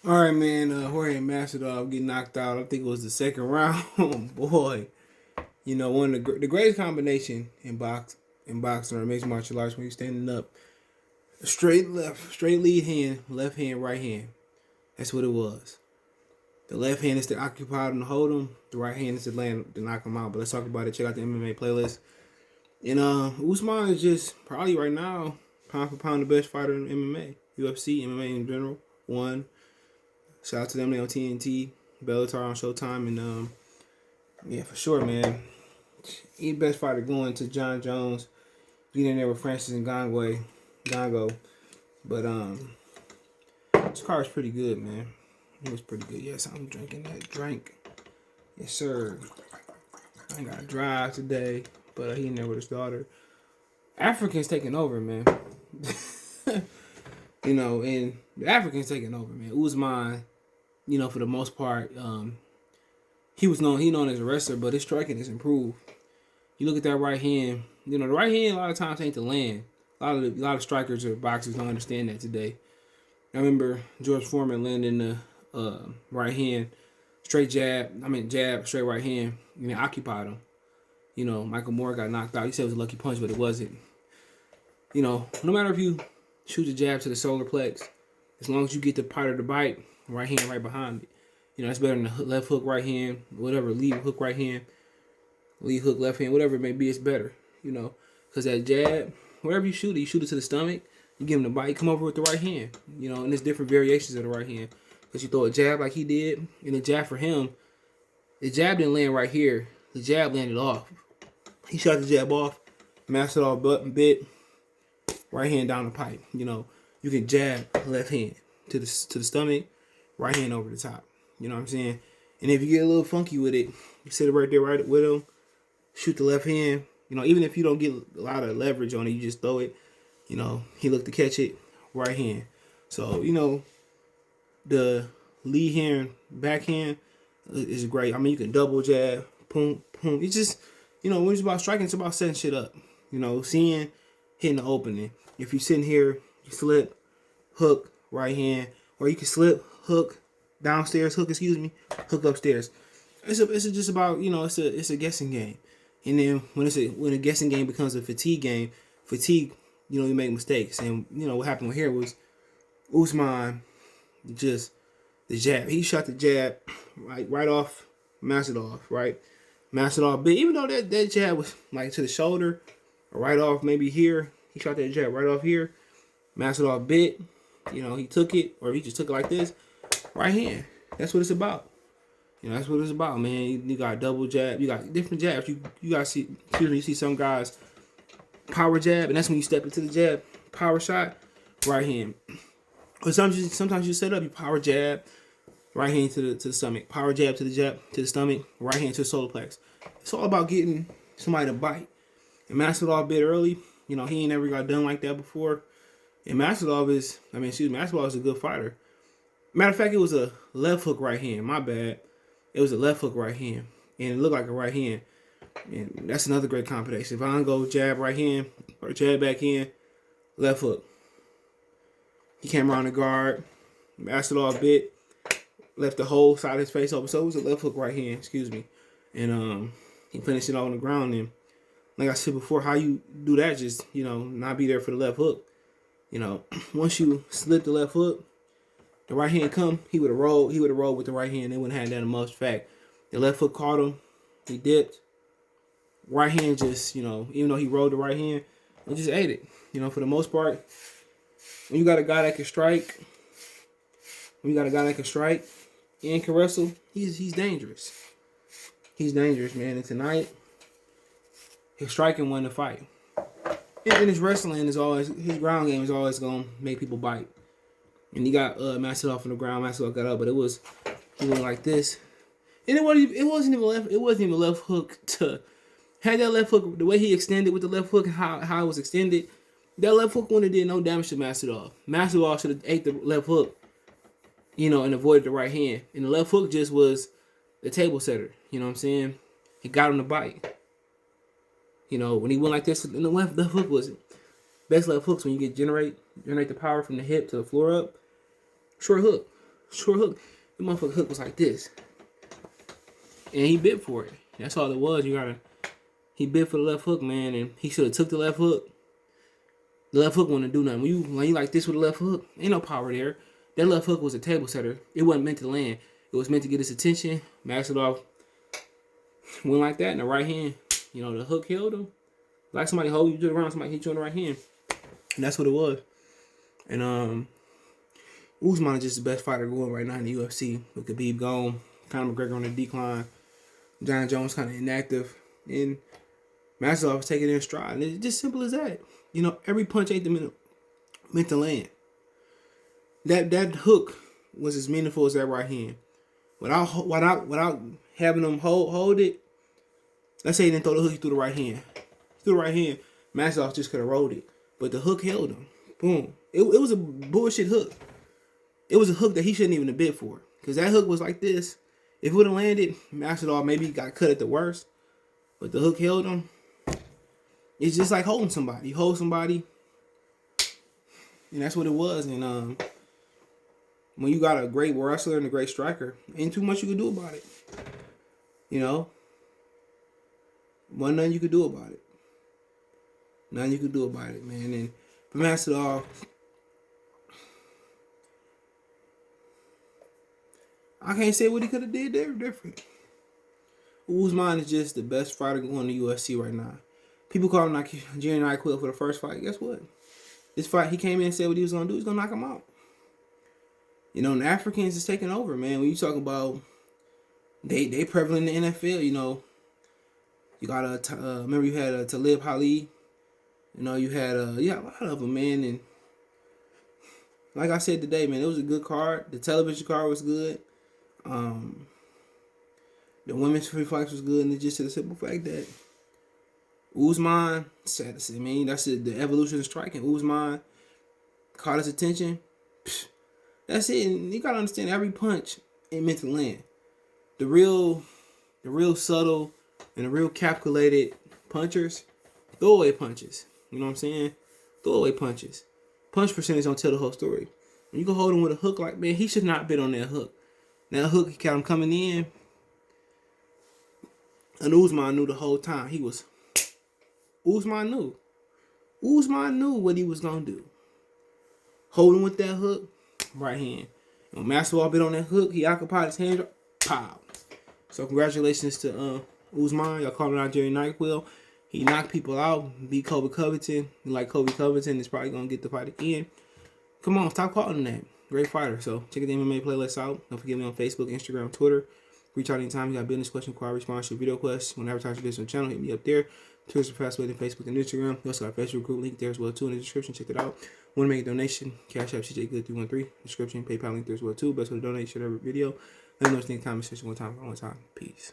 All right, man. Jorge Masvidal getting knocked out. I think it was the second round. Boy, one of the greatest combination in boxing or mixed martial arts when you're standing up, straight lead hand, left hand, right hand. That's what it was. The left hand is to occupy him to hold him. The right hand is to land to knock him out. But let's talk about it. Check out the MMA playlist. And Usman is just probably right now pound for pound the best fighter in MMA, UFC, MMA in general. One. Shout out to them. They on TNT, Bellator on Showtime, and yeah, for sure, man. He best fighter going to John Jones, getting in there with Francis and Gongo. But this car is pretty good, man. It was pretty good. Yes, I'm drinking that drink. Yes, sir. I ain't got to drive today, but he in there with his daughter. Africans taking over, man. And the Africans taking over, man. Usman, for the most part, he known as a wrestler, but his striking has improved. You look at that right hand, the right hand a lot of times ain't the land. A lot of strikers or boxers don't understand that today. I remember George Foreman landing the right hand, jab, straight right hand, and it occupied him. Michael Moore got knocked out. He said it was a lucky punch, but it wasn't. No matter if you shoot the jab to the solar plex, as long as you get the part of the bite, right hand right behind it. That's better than the left hook right hand, whatever, lead hook right hand, lead hook left hand, whatever it may be, it's better. Because that jab, wherever you shoot it to the stomach, you give him the bite, you come over with the right hand. And there's different variations of the right hand. Because you throw a jab like he did, and the jab for him, the jab didn't land right here. The jab landed off. He shot the jab off, Masvidal button bit, right hand down the pipe. You can jab left hand to the stomach, right hand over the top. You know what I'm saying? And if you get a little funky with it, you sit it right there right with him, shoot the left hand. Even if you don't get a lot of leverage on it, you just throw it. He looked to catch it, right hand. So, the lead hand, backhand is great. I mean, you can double jab, boom, boom. It's just, when it's about striking, it's about setting shit up. Hitting the opening. If you're sitting here, you slip, hook, right hand, or you can slip, hook, downstairs, hook upstairs. It's just about, it's a guessing game. And then when a guessing game becomes a fatigue game, you make mistakes. And what happened here was Usman just the jab. He shot the jab right off Masvidal, right? Masvidal bit, even though that jab was like to the shoulder, or right off maybe here. He shot that jab right off here. Masvidal bit. He took it, or he just took it like this. Right hand. That's what it's about. That's what it's about, man. You got double jab. You got different jabs. You got you see some guys power jab, and that's when you step into the jab. Power shot, right hand. Or sometimes you set up, you power jab, right hand to the stomach. Power jab to the stomach, right hand to the solar plex. It's all about getting somebody to bite. And Masvidal bit early. He ain't never got done like that before. And Masvidal is a good fighter. Matter of fact, it was a left hook right hand. My bad. It was a left hook right hand. And it looked like a right hand. And that's another great combination. If I don't go jab right hand or jab back in, left hook. He came around the guard. Masvidal bit. Left the whole side of his face open. So it was a left hook right hand, And he finished it all on the ground. And like I said before, how you do that, just, not be there for the left hook. Once you slip the left hook, the right hand come, he would have rolled with the right hand. They wouldn't have that much fact. The left hook caught him. He dipped. Right hand just, even though he rolled the right hand, it just ate it. For the most part, when you got a guy that can strike, and can wrestle, he's dangerous. He's dangerous, man. And tonight, his striking won the fight. And his wrestling his ground game is always gonna make people bite. And he got Masvidal off on the ground. Masvidal got up, but he went like this, and it wasn't even a left hook to had that left hook the way he extended with the left hook, how it was extended. That left hook wouldn't have did no damage to Masvidal. Masvidal should have ate the left hook, and avoided the right hand. And the left hook just was the table setter. You know what I'm saying? He got him to bite. When he went like this, and the left hook was best left hooks when you generate the power from the hip to the floor up. Short hook. short hook. The motherfucker hook was like this. And he bit for it. That's all it was. He bit for the left hook, man, and he should have took the left hook. The left hook wouldn't do nothing. When you like this with the left hook, ain't no power there. That left hook was a table setter. It wasn't meant to land. It was meant to get his attention. Masvidal went like that in the right hand. You know, the hook held him. Like somebody hold you to the ground, somebody hit you on the right hand. And that's what it was. And Usman is just the best fighter going right now in the UFC. With Khabib gone, Conor McGregor on the decline, John Jones kind of inactive, and Masvidal was taking it in stride. And it's just simple as that. You know, every punch ain't meant to land. That hook was as meaningful as that right hand. Without having them hold it, let's say he didn't throw the hook, he threw the right hand. He threw the right hand, Masvidal just could have rolled it. But the hook held him. Boom. It was a bullshit hook. It was a hook that he shouldn't even have bid for. Because that hook was like this. If it would have landed, Masvidal maybe got cut at the worst. But the hook held him. It's just like holding somebody. You hold somebody, and that's what it was. And when you got a great wrestler and a great striker, ain't too much you can do about it. You know? Nothing you could do about it. Nothing you could do about it, man. And for Masvidal, I can't say what he could have did there different. Usman is just the best fighter going in the UFC right now. People call him like Jerry Nyquil for the first fight. Guess what? This fight, he came in and said what he was going to do. He's going to knock him out. You know, and the Africans is taking over, man. When you talk about they prevalent in the NFL, you know, you got remember you had Talib Hali. You know, you had a lot of them, man. And like I said today, man, it was a good card. The television card was good. The women's free fights was good, and it's just the simple fact that Usman, that's the evolution of striking. Usman caught his attention. That's it. And you gotta understand, every punch ain't meant to land. The real subtle and the real calculated punchers, throwaway punches. You know what I'm saying? Throwaway punches. Punch percentage don't tell the whole story. When you can hold him with a hook like, man, he should not been on that hook. That hook, he kept him coming in. And Usman knew the whole time. Usman knew. Usman knew what he was going to do. Holding with that hook, right hand. When Masvidal bit on that hook, he occupied his hand. Pow. So congratulations to Usman. Y'all call him out Jerry Nyquil. He knocked people out, beat Kobe Covington. Like Kobe Covington is probably going to get the fight again. Come on, stop calling him that. Great fighter. So check the MMA playlist out. Don't forget me on Facebook, Instagram, Twitter. Reach out anytime. You got business question, inquiry, response, your video requests. When advertising this on the channel, hit me up there. Twitter's the fast way to Facebook and Instagram. We also got a Facebook group link there as well too in the description. Check it out. Want to make a donation? Cash App CJ Good 313. Description, PayPal link there as well too. Best way to donate. Share every video. Let me know what you think. Comment section one time. Peace.